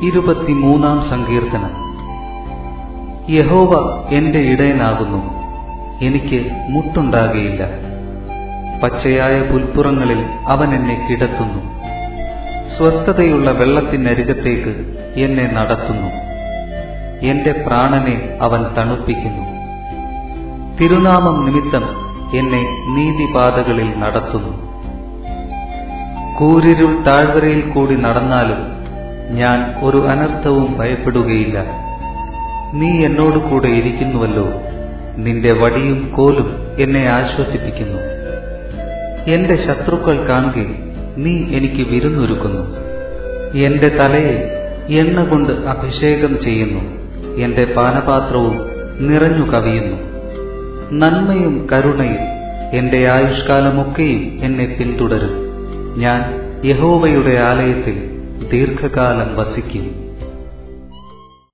23 സങ്കീർത്തനം. യഹോവ എന്റെ ഇടയനാകുന്നു, എനിക്ക് മുട്ടുണ്ടാകുകയില്ല. പച്ചയായ പുൽപ്പുറങ്ങളിൽ അവൻ എന്നെ കിടത്തുന്നു. സ്വസ്ഥതയുള്ള വെള്ളത്തിനരികത്തേക്ക് എന്നെ നടത്തുന്നു. എന്റെ പ്രാണനെ അവൻ തണുപ്പിക്കുന്നു. തിരുനാമം നിമിത്തം എന്നെ നീതിപാതകളിൽ നടത്തുന്നു. കൂരിരുൾ താഴ്വരയിൽ കൂടി നടന്നാലും ഞാൻ ഒരു അനർത്ഥവും ഭയപ്പെടുകയില്ല. നീ എന്നോട് കൂടെ ഇരിക്കുന്നുവല്ലോ, നിന്റെ വടിയും കോലും എന്നെ ആശ്വസിപ്പിക്കുന്നു. എന്റെ ശത്രുക്കൾ കാണുകെ നീ എനിക്ക് വിരുന്നൊരുക്കുന്നു. എന്റെ തലയെ എണ്ണ കൊണ്ട് അഭിഷേകം ചെയ്യുന്നു. എന്റെ പാനപാത്രവും നിറഞ്ഞു കവിയുന്നു. നന്മയും കരുണയും എന്റെ ആയുഷ്കാലമൊക്കെയും എന്നെ പിന്തുടരും. ഞാൻ യഹോവയുടെ ആലയത്തിൽ ദീർഘകാലം വസിക്കും.